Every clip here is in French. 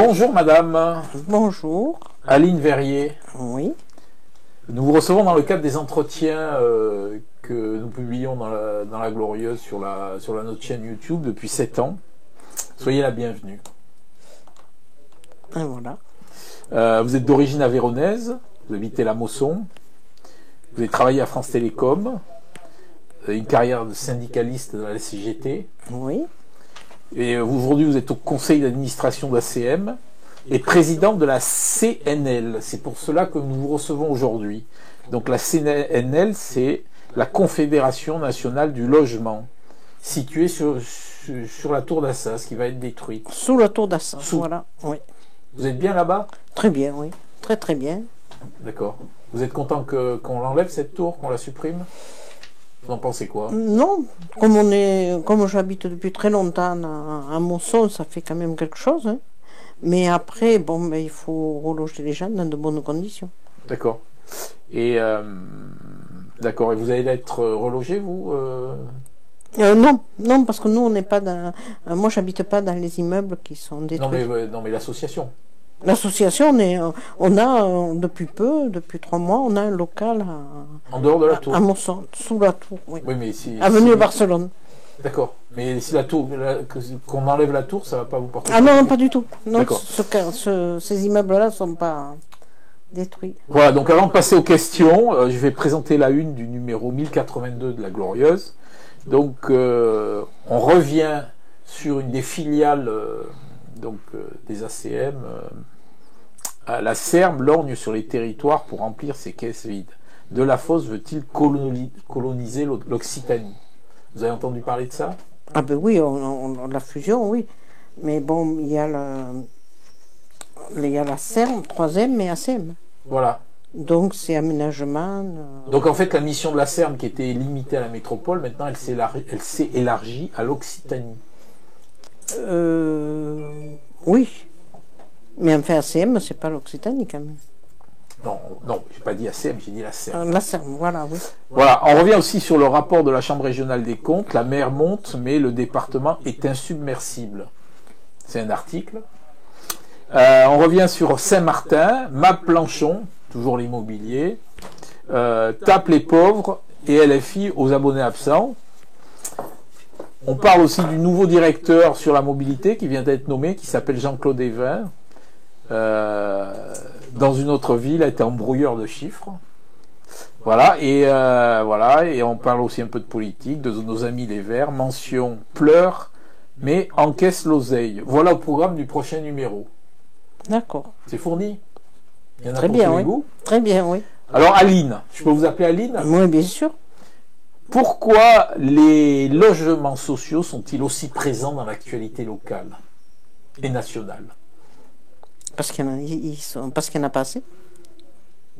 Bonjour madame. Bonjour. Aline Verrier. Oui. Nous vous recevons dans le cadre des entretiens que nous publions dans la Glorieuse sur notre chaîne YouTube depuis 7 ans. Soyez la bienvenue. Et voilà. Vous êtes d'origine aveyronnaise, vous habitez la Mosson, vous avez travaillé à France Télécom, vous avez une carrière de syndicaliste dans la CGT. Oui. Et aujourd'hui, vous êtes au conseil d'administration d'ACM et présidente de la CNL. C'est pour cela que nous vous recevons aujourd'hui. Donc la CNL, c'est la Confédération nationale du logement, située sur la tour d'Assas, qui va être détruite. Sous la tour d'Assas, voilà. Oui. Vous êtes bien là-bas? Très bien, oui. Très très bien. D'accord. Vous êtes content qu'on l'enlève, cette tour, qu'on la supprime? Vous en pensez quoi? Non, comme j'habite depuis très longtemps à Mosson, ça fait quand même quelque chose. Hein. Mais après, bon, ben, il faut reloger les gens dans de bonnes conditions. D'accord. Et d'accord. Et vous allez être relogé, vous Non, parce que nous, on n'est pas dans. Moi, j'habite pas dans les immeubles qui sont détruits. Non, mais l'association. L'association, on a depuis 3 mois, on a un local en dehors de la tour. À Mosson, sous la tour, oui. Oui, mais si. Avenue Barcelone. D'accord. Mais si la tour, qu'on enlève la tour, ça va pas vous porter. Ah non, pas du tout. Non, d'accord. Ces immeubles-là ne sont pas détruits. Voilà. Donc avant de passer aux questions, je vais présenter la une du numéro 1082 de la Glorieuse. Donc on revient sur une des filiales des ACM. La SERM lorgne sur les territoires pour remplir ses caisses vides. Delafosse veut-il coloniser l'Occitanie? Vous avez entendu parler de ça? Ah ben oui, la fusion, oui. Mais bon, il y a la SERM, 3e, mais ACM. Voilà. Donc c'est aménagement. Donc en fait, la mission de la SERM, qui était limitée à la métropole, maintenant elle s'est élargie à l'Occitanie. Oui. Mais enfin, ACM, c'est pas l'Occitanie quand même. Non, j'ai pas dit ACM, j'ai dit la SERM. La SERM, voilà, oui. Voilà, on revient aussi sur le rapport de la Chambre régionale des comptes. La mer monte, mais le département est insubmersible. C'est un article. On revient sur Saint-Martin, Map Planchon, toujours l'immobilier, tape les pauvres et LFI aux abonnés absents. On parle aussi du nouveau directeur sur la mobilité qui vient d'être nommé, qui s'appelle Jean-Claude Evin. Dans une autre ville, a été embrouilleur de chiffres. Voilà, et on parle aussi un peu de politique, de nos amis les Verts. Mention pleure, mais encaisse l'oseille. Voilà le programme du prochain numéro. D'accord. C'est fourni? Il y en a très pour bien, tous les oui. goûts. Très bien, oui. Alors Aline, je peux vous appeler Aline? Oui, bien sûr. Pourquoi les logements sociaux sont-ils aussi présents dans l'actualité locale et nationale? Parce qu'il n'y en a pas assez.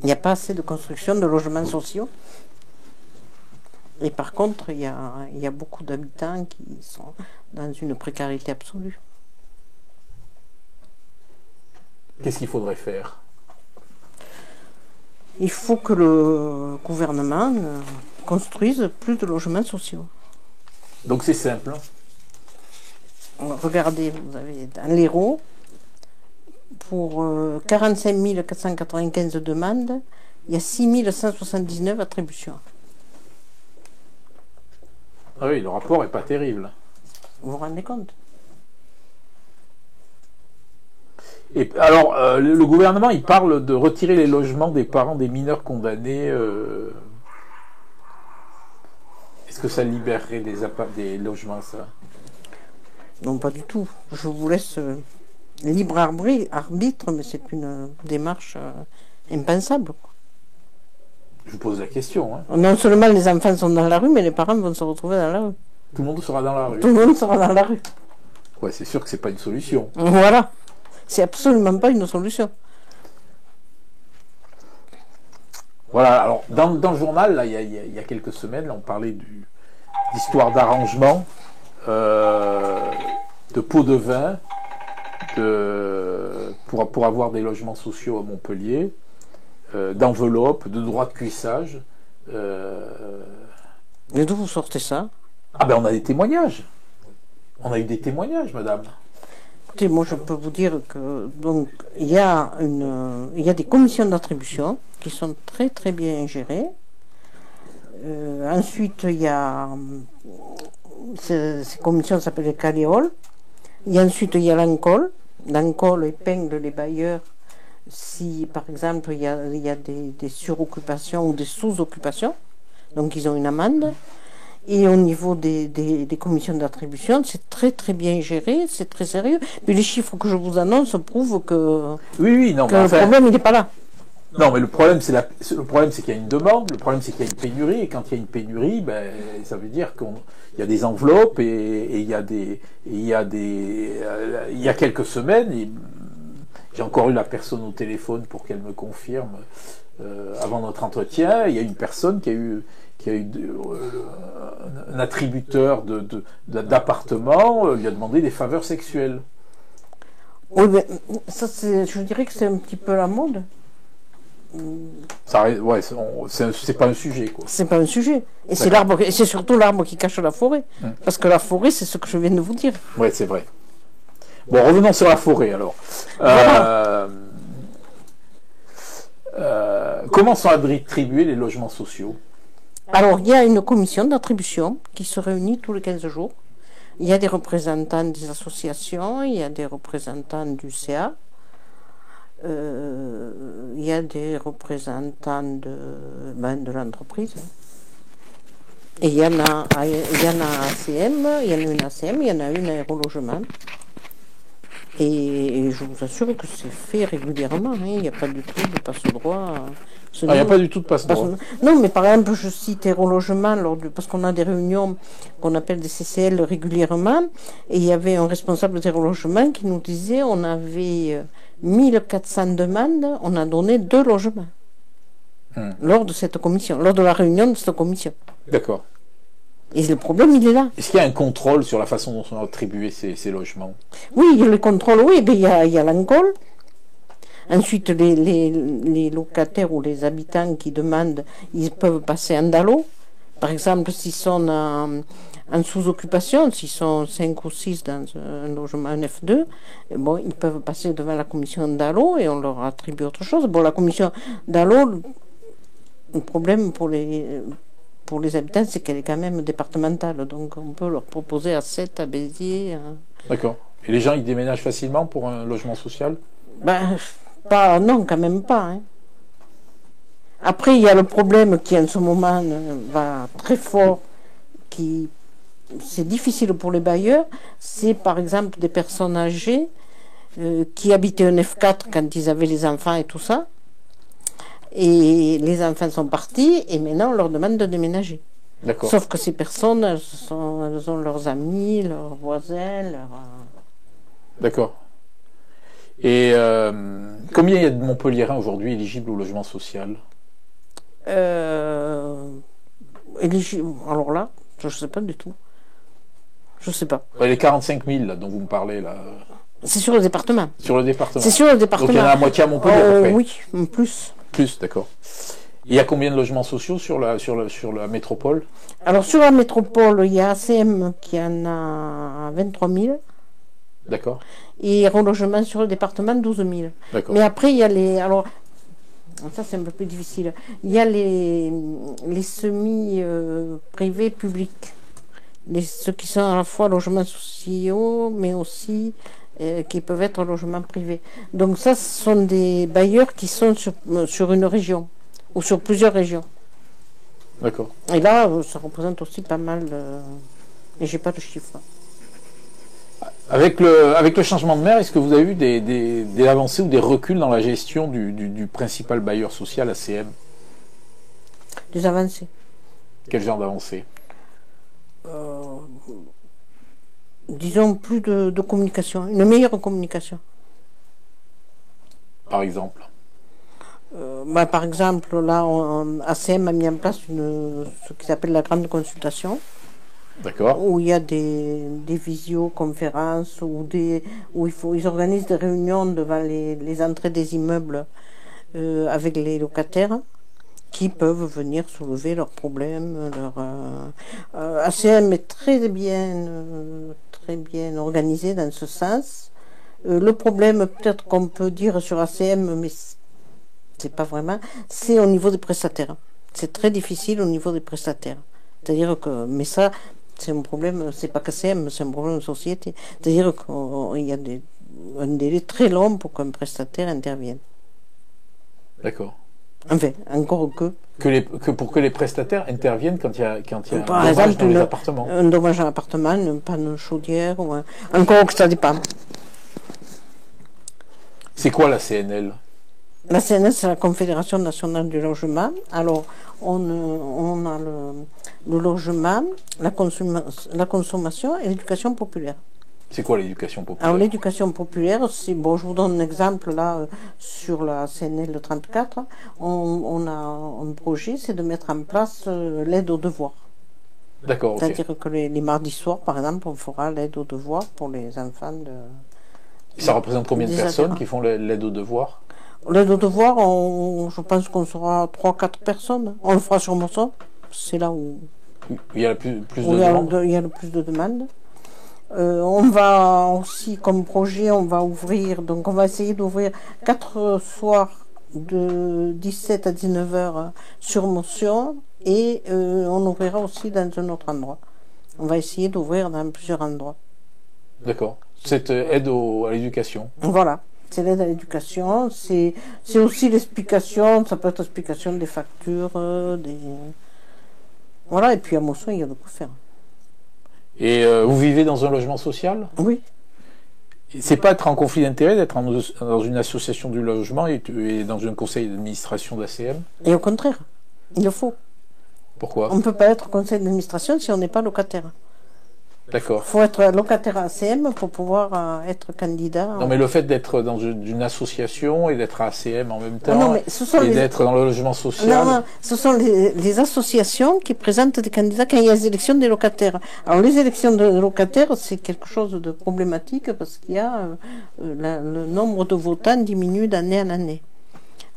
Il n'y a pas assez de construction de logements sociaux. Et par contre, il y a beaucoup d'habitants qui sont dans une précarité absolue. Qu'est-ce qu'il faudrait faire? Il faut que le gouvernement construise plus de logements sociaux. Donc c'est simple. Regardez, vous avez dans l'Hérault, pour 45 495 demandes, il y a 6 179 attributions. Ah oui, le rapport n'est pas terrible. Vous vous rendez compte? Et alors, le gouvernement, il parle de retirer les logements des parents des mineurs condamnés. Est-ce que ça libérerait des logements, ça? Non, pas du tout. Je vous laisse libre arbitre, mais c'est une démarche impensable. Je vous pose la question. Hein. Non seulement les enfants sont dans la rue, mais les parents vont se retrouver dans la rue. Tout le monde sera dans la rue. Tout le monde sera dans la rue. Ouais, c'est sûr que c'est pas une solution. Voilà. C'est absolument pas une solution. Voilà, alors dans le journal, là, il y a quelques semaines, là, on parlait d'histoire d'arrangement, de pots de vin, pour avoir des logements sociaux à Montpellier, d'enveloppes, de droits de cuissage. Mais d'où vous sortez ça? Ah ben on a des témoignages. On a eu des témoignages, madame. Écoutez, moi je peux vous dire que donc il y a des commissions d'attribution qui sont très très bien gérées. Ensuite, il y a ces commissions s'appellent les caléoles. Et ensuite, il y a l'ANCOL. L'ANCOL épingle les bailleurs si, par exemple, il y a des suroccupations ou des sous-occupations. Donc, ils ont une amende. Et au niveau des commissions d'attribution, c'est très très bien géré, c'est très sérieux. Puis les chiffres que je vous annonce prouvent que, Oui, non, que mais le enfin, problème, il n'est pas là. non, mais le problème, c'est qu'il y a une demande, le problème, c'est qu'il y a une pénurie, et quand il y a une pénurie, ben, ça veut dire qu'il y a des enveloppes, et il y a il y a quelques semaines, j'ai encore eu la personne au téléphone pour qu'elle me confirme, avant notre entretien, il y a une personne qui a eu un attributeur d'appartement lui a demandé des faveurs sexuelles. Oui, mais ça, je dirais que c'est un petit peu la mode. Ouais, c'est pas un sujet, quoi. C'est pas un sujet. Et c'est surtout l'arbre qui cache la forêt. Parce que la forêt, c'est ce que je viens de vous dire. Ouais, c'est vrai. Bon, revenons sur la forêt, alors. Comment sont attribués les logements sociaux? Alors, il y a une commission d'attribution qui se réunit tous les 15 jours. Il y a des représentants des associations, il y a des représentants du CA, il y a des représentants de l'entreprise. Et il y en a ACM, il y en a une ACM, il y en a une aérologement. Et je vous assure que c'est fait régulièrement. Il n'y a pas du tout de passe-droit. Il n'y a pas du tout de passe-droit. Non, mais par exemple, je cite Aérologement, parce qu'on a des réunions qu'on appelle des CCL régulièrement, et il y avait un responsable d'Aérologement qui nous disait on avait 1400 demandes, on a donné 2 logements lors de cette commission, lors de la réunion de cette commission. D'accord. Et le problème, il est là. Est-ce qu'il y a un contrôle sur la façon dont sont attribués ces logements? Oui, il y a le contrôle, oui, mais il y a l'ANCOL. Ensuite, les locataires ou les habitants qui demandent, ils peuvent passer en DALO. Par exemple, s'ils sont en sous-occupation, s'ils sont 5 ou 6 dans un logement, un F2, bon, ils peuvent passer devant la commission DALO et on leur attribue autre chose. Bon, la commission DALO, le problème pour les habitants, c'est qu'elle est quand même départementale. Donc, on peut leur proposer à 7, à Béziers. D'accord. Et les gens, ils déménagent facilement pour un logement social? Non, quand même pas. Hein. Après, il y a le problème qui, en ce moment, va très fort, c'est difficile pour les bailleurs. C'est, par exemple, des personnes âgées qui habitaient un F4 quand ils avaient les enfants et tout ça. Et les enfants sont partis, et maintenant, on leur demande de déménager. D'accord. Sauf que ces personnes, elles ont leurs amis, leurs voisins, D'accord. Et combien il y a de Montpelliérains aujourd'hui éligibles au logement social? Éligibles. Alors là, je ne sais pas du tout. Je ne sais pas. Les 45 000 là, dont vous me parlez, là. C'est sur le département. Sur le département. C'est sur le département. Donc il y en a la moitié à Montpellier, à peu près. Oui, plus. Plus, d'accord. Il y a combien de logements sociaux sur la métropole? Alors sur la métropole, il y a ACM qui en a 23 000. D'accord. Et relogement sur le département, 12 000. D'accord. Mais après, il y a les... Alors, ça c'est un peu plus difficile. Il y a les semi-privés publics. Ceux qui sont à la fois logements sociaux, mais aussi qui peuvent être logements privés. Donc ça, ce sont des bailleurs qui sont sur une région, ou sur plusieurs régions. D'accord. Et là, ça représente aussi pas mal... Mais j'ai pas de chiffres. Avec le changement de maire, est-ce que vous avez eu des avancées ou des reculs dans la gestion du principal bailleur social, ACM? Des avancées. Quel genre d'avancées? Disons plus de communication, une meilleure communication. Par exemple? Par exemple, là, ACM a mis en place ce qui s'appelle la grande consultation. D'accord. Où il y a des visioconférences, où ils organisent des réunions devant les entrées des immeubles avec les locataires qui peuvent venir soulever leurs problèmes. ACM est très bien organisé dans ce sens. Le problème, peut-être qu'on peut dire sur ACM, mais c'est pas vraiment, c'est au niveau des prestataires. C'est très difficile au niveau des prestataires. C'est-à-dire que, mais ça, c'est un problème, c'est pas qu'ACM, c'est un problème de société. C'est-à-dire qu'il y a un délai très long pour qu'un prestataire intervienne. D'accord. Enfin, encore que. Pour que les prestataires interviennent quand il y a un Par dommage exemple, dans les appartements. un dommage à l'appartement, une panne chaudière, encore que ça dépend. C'est quoi la CNL? La CNS, c'est la Confédération nationale du logement. Alors, on a le logement, la consommation et l'éducation populaire. C'est quoi l'éducation populaire? Alors, l'éducation populaire, c'est, bon, je vous donne un exemple là, sur la CNL 34. On a un projet, c'est de mettre en place l'aide aux devoirs. D'accord, ok. C'est-à-dire que les mardis soirs, par exemple, on fera l'aide aux devoirs pour les enfants de. Ça représente combien de des personnes adhérents. qui font l'aide aux devoirs? L'aide aux devoirs, je pense qu'on sera 3-4 personnes. On le fera sur mon sort. C'est là où Il y a plus de il y a demandes? il y a le plus de demandes. On va aussi, comme projet, on va ouvrir, donc on va essayer d'ouvrir 4 soirs de 17 à 19 heures sur motion et on ouvrira aussi dans un autre endroit. On va essayer d'ouvrir dans plusieurs endroits. D'accord. Cette aide à l'éducation. Voilà. C'est l'aide à l'éducation, c'est aussi l'explication, ça peut être l'explication des factures, des. Voilà, et puis à Mosson, il y a de quoi faire. Et vous vivez dans un logement social? Oui. C'est pas être en conflit d'intérêt d'être dans une association du logement et dans un conseil d'administration d'ACM? Et au contraire, il le faut. Pourquoi? On ne peut pas être conseil d'administration si on n'est pas locataire. D'accord. Il faut être locataire à ACM pour pouvoir être candidat. Non, mais le fait d'être dans une association et d'être à ACM en même temps, non, mais ce sont et d'être dans le logement social. Non, ce sont les associations qui présentent des candidats quand il y a les élections des locataires. Alors les élections de locataires, c'est quelque chose de problématique parce qu'il y a le nombre de votants diminue d'année en année.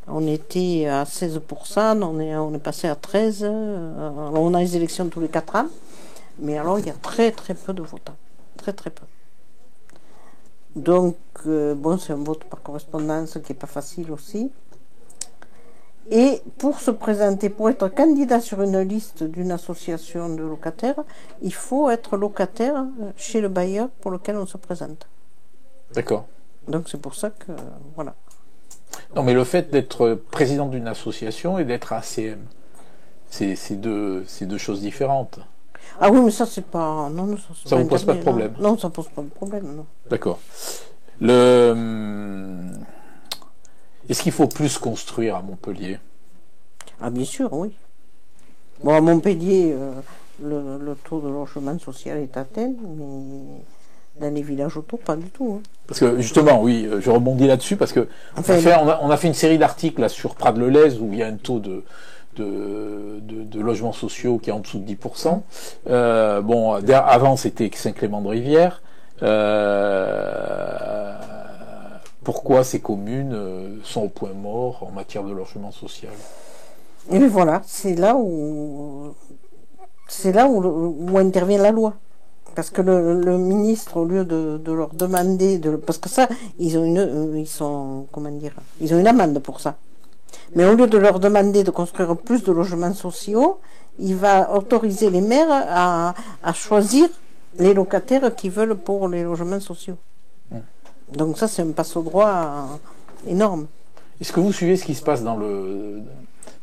On était à 16%, on est passé à 13%. Alors on a les élections tous les 4 ans. Mais alors, il y a très très peu de votants. Très très peu. Donc, bon, c'est un vote par correspondance qui n'est pas facile aussi. Et pour se présenter, pour être candidat sur une liste d'une association de locataires, il faut être locataire chez le bailleur pour lequel on se présente. D'accord. Donc c'est pour ça que, voilà. Non, mais le fait d'être président d'une association et d'être ACM, c'est deux choses différentes. Ah oui, mais ça, c'est pas. Non, ça vous pose pas de problème? Non, ça pose pas de problème, non. D'accord. Est-ce qu'il faut plus construire à Montpellier? Ah, bien sûr, oui. Bon, à Montpellier, le taux de logement social est atteint, mais dans les villages autour, pas du tout. Hein. Parce que, justement, oui, je rebondis là-dessus, parce que enfin, on a fait une série d'articles là, sur Prades-le-Lez, où il y a un taux de logements sociaux qui est en dessous de 10%. Bon, avant c'était Saint-Clément-de-Rivière. Pourquoi ces communes sont au point mort en matière de logement social? Et voilà, c'est là où intervient la loi. Parce que le ministre, au lieu de leur demander, parce que ça, ils ont une amende pour ça. Mais au lieu de leur demander de construire plus de logements sociaux, il va autoriser les maires à choisir les locataires qu'ils veulent pour les logements sociaux. Donc ça, c'est un passe-droit énorme. Est-ce que vous suivez ce qui se passe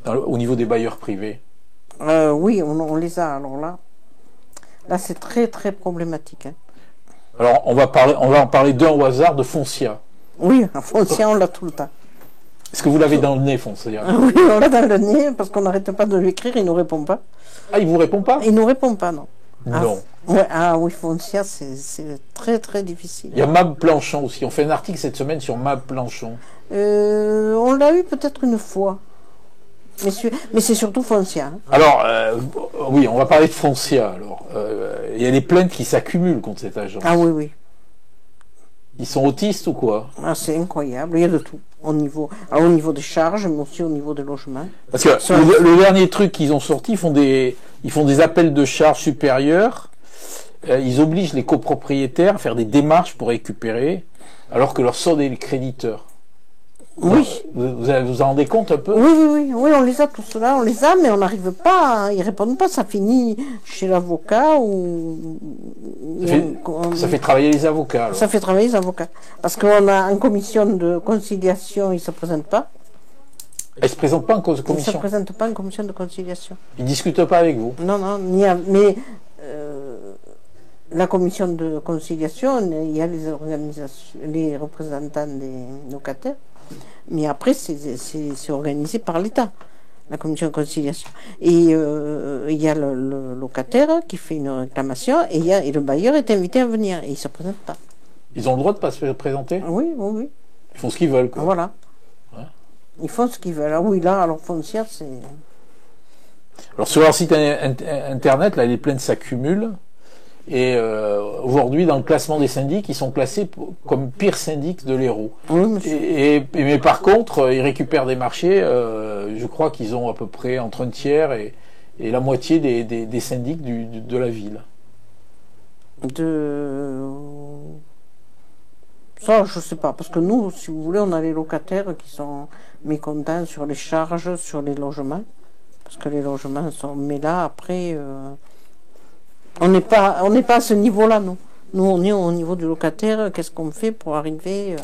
au niveau des bailleurs privés? Oui, on les a. Alors là, c'est très très problématique. Hein. Alors, on va en parler d'un au hasard, de Foncia. Oui, Foncia, on l'a tout le temps. Est-ce que vous l'avez dans le nez, Foncia? Oui, on l'a dans le nez, parce qu'on n'arrête pas de lui écrire, il ne nous répond pas. Ah, il vous répond pas? Il ne nous répond pas, non. Non. Oui, Foncia, c'est très très difficile. Il y a Mab Planchon aussi. On fait un article cette semaine sur Mab Planchon. On l'a eu peut-être une fois. Mais c'est surtout Foncia. Hein. Alors, oui, on va parler de Foncia. Alors, il y a des plaintes qui s'accumulent contre cette agence. Ah oui, oui. Ils sont autistes ou quoi? Ah, c'est incroyable, il y a de tout. Au niveau des charges, mais aussi au niveau des logements. Parce que le dernier truc qu'ils ont sorti, ils font des appels de charges supérieurs. Ils obligent les copropriétaires à faire des démarches pour récupérer. alors que leur sont des créditeurs. Oui. Vous en rendez compte un peu? Oui, on les a tous là, on les a, mais on n'arrive pas, ils répondent pas, ça finit chez l'avocat ou... Ça fait travailler les avocats, alors. Ça fait travailler les avocats. Parce qu'on a une commission de conciliation, ils ne se présentent pas. Ils ne se présentent pas en Ils ne se commission? présentent pas en commission de conciliation. Ils ne discutent pas avec vous? Non, mais la commission de conciliation, il y a les organisations, les représentants des locataires, mais après c'est organisé par l'État, la commission de conciliation. Et il y a le locataire qui fait une réclamation et le bailleur est invité à venir et il ne se présente pas. Ils ont le droit de ne pas se présenter? Oui. Ils font ce qu'ils veulent, quoi. Voilà. Ouais. Ils font ce qu'ils veulent. Ah oui, là, alors foncière, c'est... Alors sur leur site internet, là, les plaintes s'accumulent. Et aujourd'hui, dans le classement des syndics, ils sont classés comme pire syndic de l'Hérault. Oui, monsieur. Mais par contre, ils récupèrent des marchés. Je crois qu'ils ont à peu près entre un tiers et la moitié des syndics de la ville. Ça, je sais pas, parce que nous, si vous voulez, on a les locataires qui sont mécontents sur les charges, sur les logements, parce que les logements sont... Mais là, après, on n'est pas à ce niveau-là, nous. Nous, on est au niveau du locataire. Qu'est-ce qu'on fait pour arriver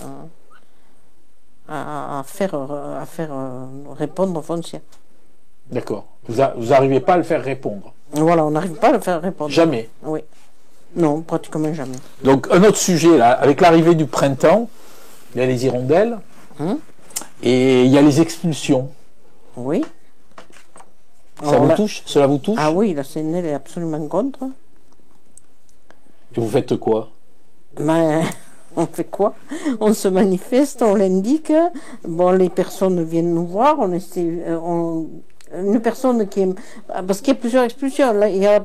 à faire répondre aux foncières? D'accord. Vous n'arrivez pas à le faire répondre? Voilà, on n'arrive pas à le faire répondre. Jamais? Oui. Non, pratiquement jamais. Donc, un autre sujet, là, avec l'arrivée du printemps, il y a les hirondelles, et il y a les expulsions. Oui. Ça vous touche? Cela vous touche? Ah oui, la CNL est absolument contre. Et vous faites quoi? Ben, on fait quoi? On se manifeste, on l'indique. Bon, les personnes viennent nous voir, une personne qui est... Parce qu'il y a plusieurs expulsions. Là, il y a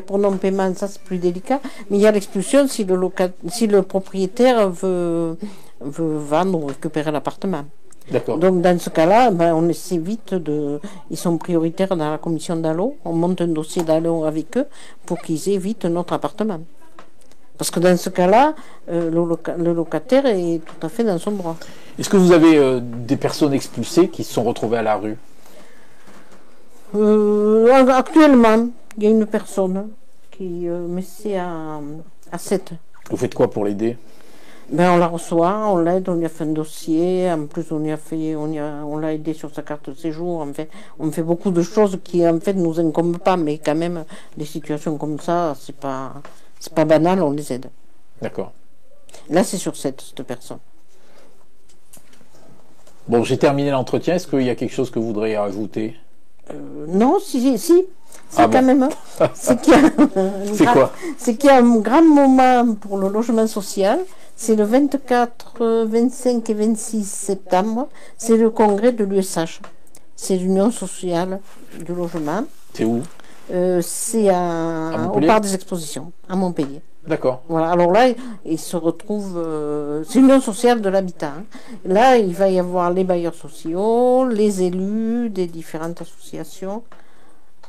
pour non-paiement, ça c'est plus délicat, mais il y a l'expulsion si le propriétaire veut vendre ou récupérer l'appartement. D'accord. Donc dans ce cas-là, ben, on essaie vite ils sont prioritaires dans la commission d'ALO, on monte un dossier d'ALO avec eux pour qu'ils évitent notre appartement. Parce que dans ce cas-là, le locataire est tout à fait dans son droit. Est-ce que vous avez des personnes expulsées qui se sont retrouvées à la rue? Actuellement, il y a une personne qui mais c'est à 7. Vous faites quoi pour l'aider? Ben, on la reçoit, on l'aide, on lui a fait un dossier, en plus on l'a aidé sur sa carte de séjour, on fait beaucoup de choses qui en fait nous incombent pas, mais quand même des situations comme ça, c'est pas banal, on les aide. D'accord. Là c'est sur cette personne. Bon, j'ai terminé l'entretien, est-ce qu'il y a quelque chose que vous voudriez ajouter? Non, si. C'est bon. quand même. C'est qu'il y a c'est quoi? C'est qu'il y a un grand moment pour le logement social. C'est le 24, 25 et 26 septembre. C'est le congrès de l'USH. C'est l'Union sociale du logement. C'est où? C'est au Parc des Expositions, à Montpellier. D'accord. Voilà. Alors là, il se retrouve... c'est l'Union sociale de l'habitat. Là, il va y avoir les bailleurs sociaux, les élus des différentes associations.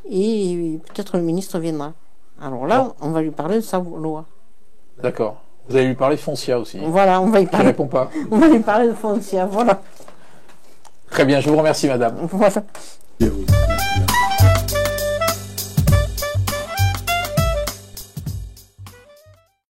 Et peut-être le ministre viendra. Alors là, on va lui parler de sa loi. D'accord. Vous allez lui parler de Foncia aussi. Voilà, on va y parler. Je réponds pas. On va lui parler de Foncia, voilà. Très bien, je vous remercie, madame. Voilà.